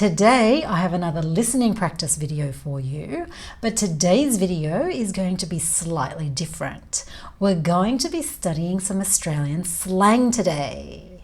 Today I have another listening practice video for you, but today's video is going to be slightly different. We're going to be studying some Australian slang today.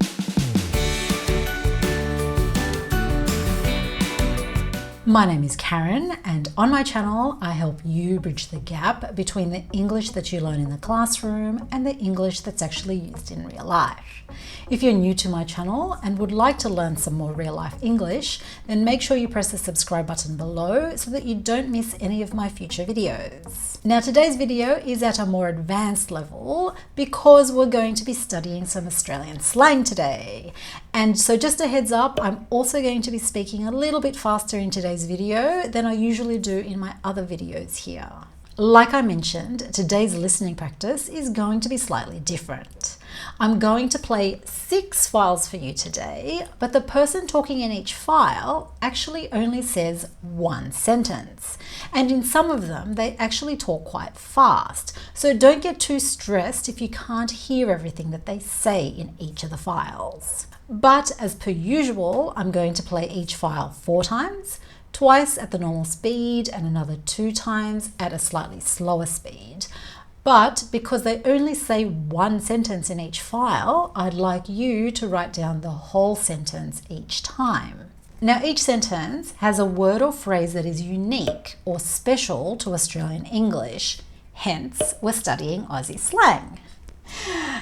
My name is Karen, and on my channel I help you bridge the gap between the English that you learn in the classroom and the English that's actually used in real life. If you're new to my channel and would like to learn some more real life English, then make sure you press the subscribe button below so that you don't miss any of my future videos. Now today's video is at a more advanced level because we're going to be studying some Australian slang today. And so just a heads up, I'm also going to be speaking a little bit faster in today's video than I usually do in my other videos here. Like I mentioned, today's listening practice is going to be slightly different. I'm going to play 6 files for you today, but the person talking in each file actually only says one sentence. And in some of them, they actually talk quite fast. So don't get too stressed if you can't hear everything that they say in each of the files. But as per usual, I'm going to play each file 4 times, twice at the normal speed and another 2 times at a slightly slower speed. But because they only say one sentence in each file, I'd like you to write down the whole sentence each time. Now each sentence has a word or phrase that is unique or special to Australian English, hence we're studying Aussie slang.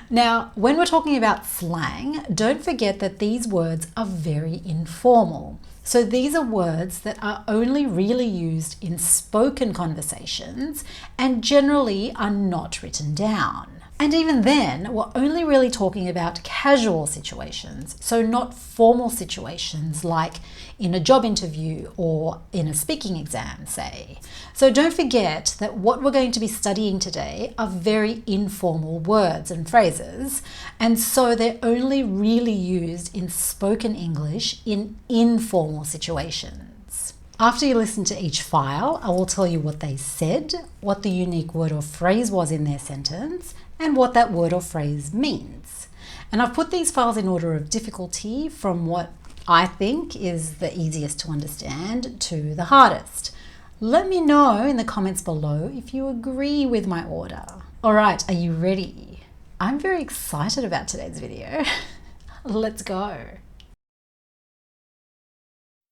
Now, when we're talking about slang, don't forget that these words are very informal. So these are words that are only really used in spoken conversations and generally are not written down. And even then, we're only really talking about casual situations, so not formal situations like in a job interview or in a speaking exam, say. So don't forget that what we're going to be studying today are very informal words and phrases, and so they're only really used in spoken English in informal situations. After you listen to each file, I will tell you what they said, what the unique word or phrase was in their sentence, and what that word or phrase means. And I've put these files in order of difficulty from what I think is the easiest to understand to the hardest. Let me know in the comments below if you agree with my order. All right, are you ready? I'm very excited about today's video. Let's go.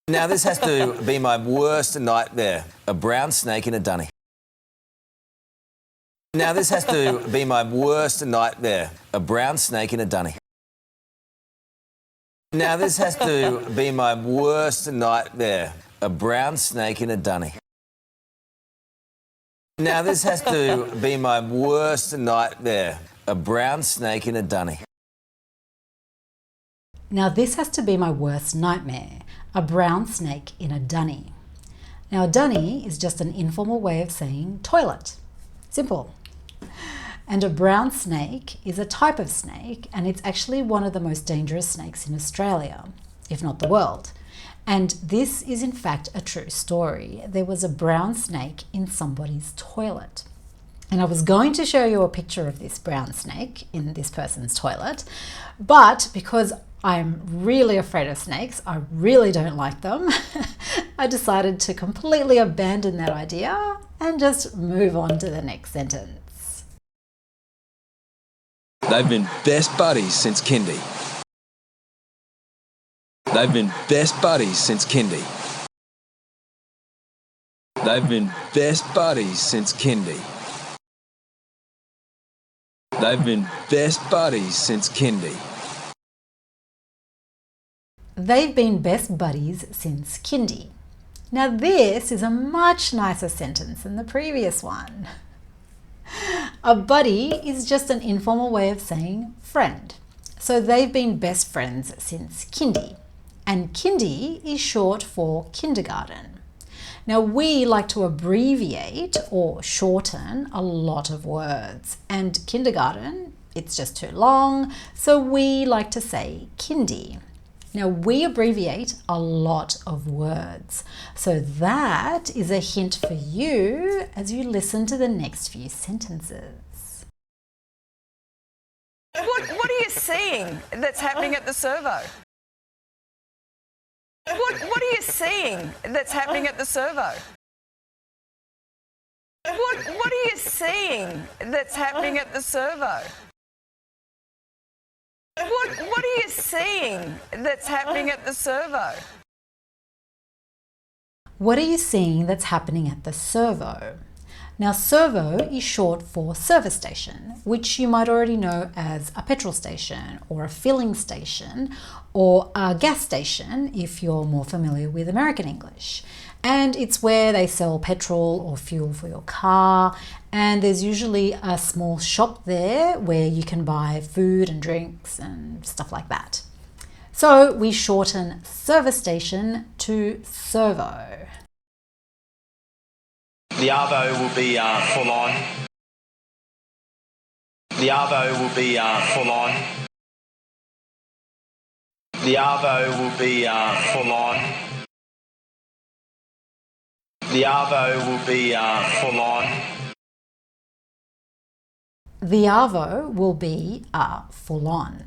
Now this has to be my worst nightmare, a brown snake in a dunny. Now this has to be my worst nightmare, a brown snake in a dunny. Now this has to be my worst nightmare, a brown snake in a dunny. Now this has to be my worst nightmare, a brown snake in a dunny. Now this has to be my worst nightmare, a brown snake in a dunny. Now a dunny is just an informal way of saying toilet. Simple. And a brown snake is a type of snake, and it's actually one of the most dangerous snakes in Australia, if not the world. And this is in fact a true story. There was a brown snake in somebody's toilet. And I was going to show you a picture of this brown snake in this person's toilet, but because I'm really afraid of snakes, I really don't like them, I decided to completely abandon that idea and just move on to the next sentence. They've been best buddies since kindy. They've been best buddies since kindy. They've been best buddies since kindy. They've been best buddies since kindy. They've been best buddies since kindy. Now this is a much nicer sentence than the previous one. A buddy is just an informal way of saying friend. So they've been best friends since kindy. And kindy is short for kindergarten. Now we like to abbreviate or shorten a lot of words, and kindergarten, it's just too long, so we like to say kindy. Now we abbreviate a lot of words, so that is a hint for you as you listen to the next few sentences. What are you seeing that's happening at the servo? What are you seeing that's happening at the servo? What are you seeing that's happening at the servo? What are you seeing that's happening at the servo? What are you seeing that's happening at the servo? Now, servo is short for service station, which you might already know as a petrol station or a filling station or a gas station if you're more familiar with American English. And it's where they sell petrol or fuel for your car, and there's usually a small shop there where you can buy food and drinks and stuff like that. So we shorten service station to servo. The arvo will be full on. The arvo will be full on. The arvo will be full on. The arvo will be full on. The arvo will be full on.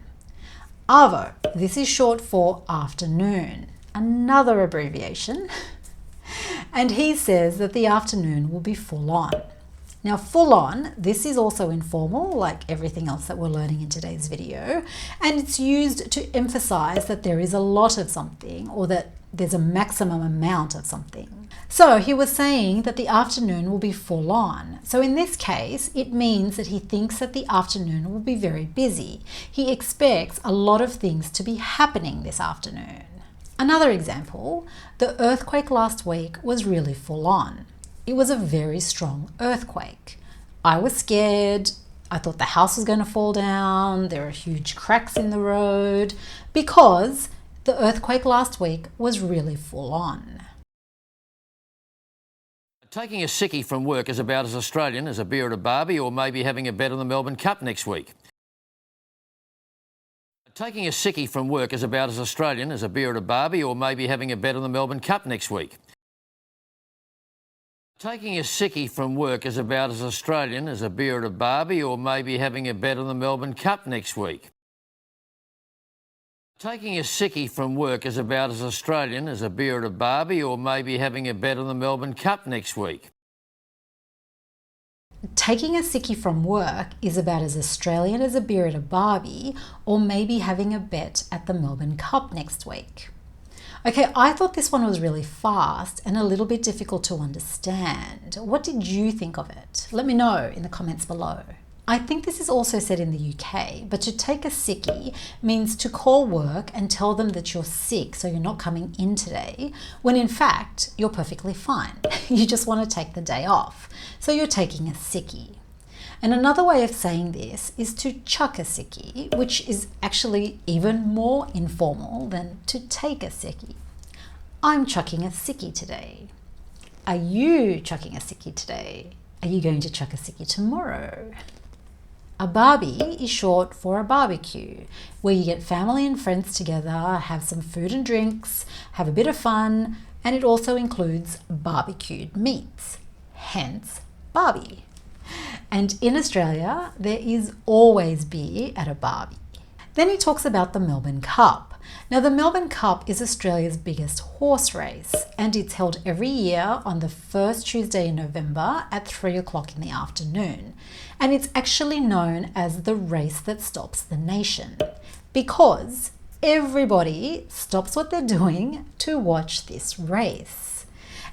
Arvo, this is short for afternoon, another abbreviation. And he says that the afternoon will be full on. Now, full on, this is also informal, like everything else that we're learning in today's video, and it's used to emphasize that there is a lot of something or that there's a maximum amount of something. So he was saying that the afternoon will be full on. So in this case, it means that he thinks that the afternoon will be very busy. He expects a lot of things to be happening this afternoon. Another example, the earthquake last week was really full on. It was a very strong earthquake. I was scared. I thought the house was going to fall down. There are huge cracks in the road because the earthquake last week was really full on. Taking a sickie from work is about as Australian as a beer at a barbie or maybe having a bet on the Melbourne Cup next week. Taking a sickie from work is about as Australian as a beer at a barbie or maybe having a bet on the Melbourne Cup next week. Taking a sickie from work is about as Australian as a beer at a barbie or maybe having a bet on the Melbourne Cup next week. Taking a sickie from work is about as Australian as a beer at a barbie or maybe having a bet on the Melbourne Cup next week. Taking a sickie from work is about as Australian as a beer at a barbie or maybe having a bet at the Melbourne Cup next week. Okay, I thought this one was really fast and a little bit difficult to understand. What did you think of it? Let me know in the comments below. I think this is also said in the UK, but to take a sickie means to call work and tell them that you're sick, so you're not coming in today, when in fact, you're perfectly fine. You just want to take the day off. So you're taking a sickie. And another way of saying this is to chuck a sickie, which is actually even more informal than to take a sickie. I'm chucking a sickie today. Are you chucking a sickie today? Are you going to chuck a sickie tomorrow? A barbie is short for a barbecue, where you get family and friends together, have some food and drinks, have a bit of fun, and it also includes barbecued meats, hence barbie. And in Australia, there is always beer at a barbie. Then he talks about the Melbourne Cup. Now, the Melbourne Cup is Australia's biggest horse race, and it's held every year on the first Tuesday in November at 3 o'clock in the afternoon. And it's actually known as the race that stops the nation, because everybody stops what they're doing to watch this race.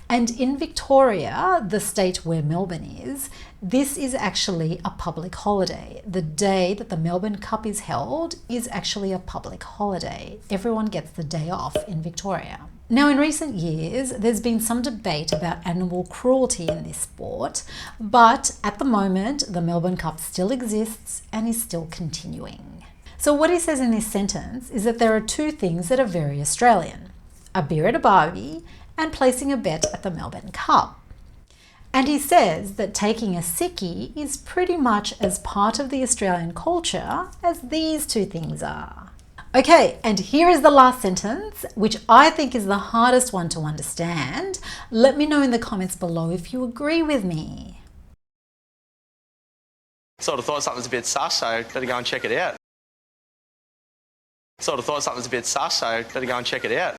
And in Victoria, the state where Melbourne is, this is actually a public holiday. The day that the Melbourne Cup is held is actually a public holiday. Everyone gets the day off in Victoria. Now, in recent years, there's been some debate about animal cruelty in this sport, but at the moment, the Melbourne Cup still exists and is still continuing. So what he says in this sentence is that there are two things that are very Australian: a beer at a barbie and placing a bet at the Melbourne Cup. And he says that taking a sickie is pretty much as part of the Australian culture as these two things are. Okay, and here is the last sentence, which I think is the hardest one to understand. Let me know in the comments below if you agree with me. Sort of thought something's a bit sus, so gotta go and check it out. Sort of thought something's a bit sus, so gotta go and check it out.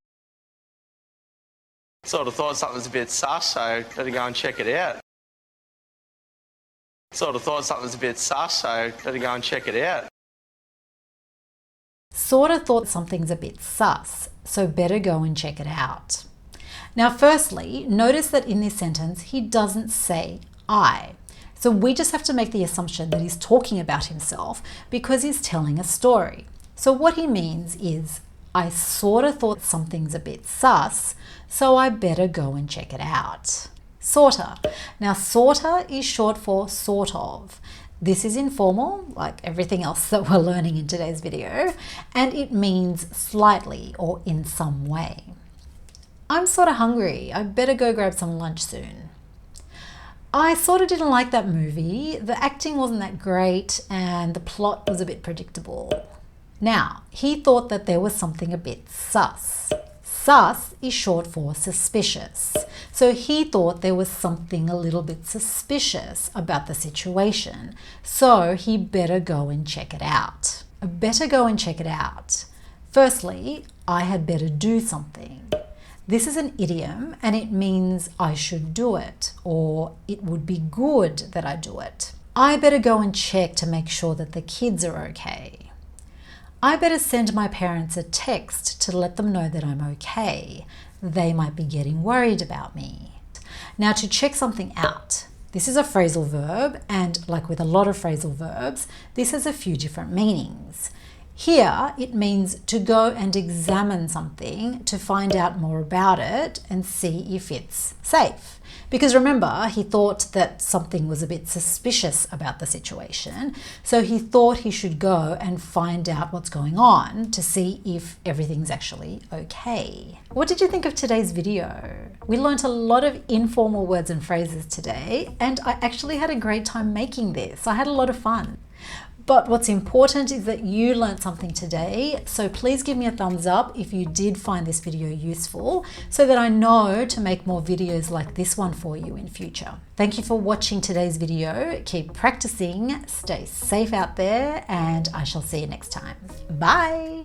Sort of thought something was a bit sus, so gotta go and check it out. Sort of thought something was a bit sus, so gotta go and check it out. Sort of thought something's a bit sus, so better go and check it out. Now, firstly, notice that in this sentence, he doesn't say I. So we just have to make the assumption that he's talking about himself because he's telling a story. So what he means is, I sort of thought something's a bit sus, so I better go and check it out. Sorta. Now, sorta is short for sort of. This is informal, like everything else that we're learning in today's video, and it means slightly or in some way. I'm sort of hungry. I better go grab some lunch soon. I sort of didn't like that movie. The acting wasn't that great and the plot was a bit predictable. Now, he thought that there was something a bit sus. Sus is short for suspicious. So he thought there was something a little bit suspicious about the situation. So he better go and check it out. Better go and check it out. Firstly, I had better do something. This is an idiom and it means I should do it, or it would be good that I do it. I better go and check to make sure that the kids are okay. I better send my parents a text to let them know that I'm okay. They might be getting worried about me. Now, to check something out, this is a phrasal verb, and like with a lot of phrasal verbs, this has a few different meanings. Here, it means to go and examine something to find out more about it and see if it's safe. Because remember, he thought that something was a bit suspicious about the situation, so he thought he should go and find out what's going on to see if everything's actually okay. What did you think of today's video? We learned a lot of informal words and phrases today, and I actually had a great time making this. I had a lot of fun. But what's important is that you learned something today, so please give me a thumbs up if you did find this video useful so that I know to make more videos like this one for you in future. Thank you for watching today's video. Keep practicing, stay safe out there, and I shall see you next time. Bye!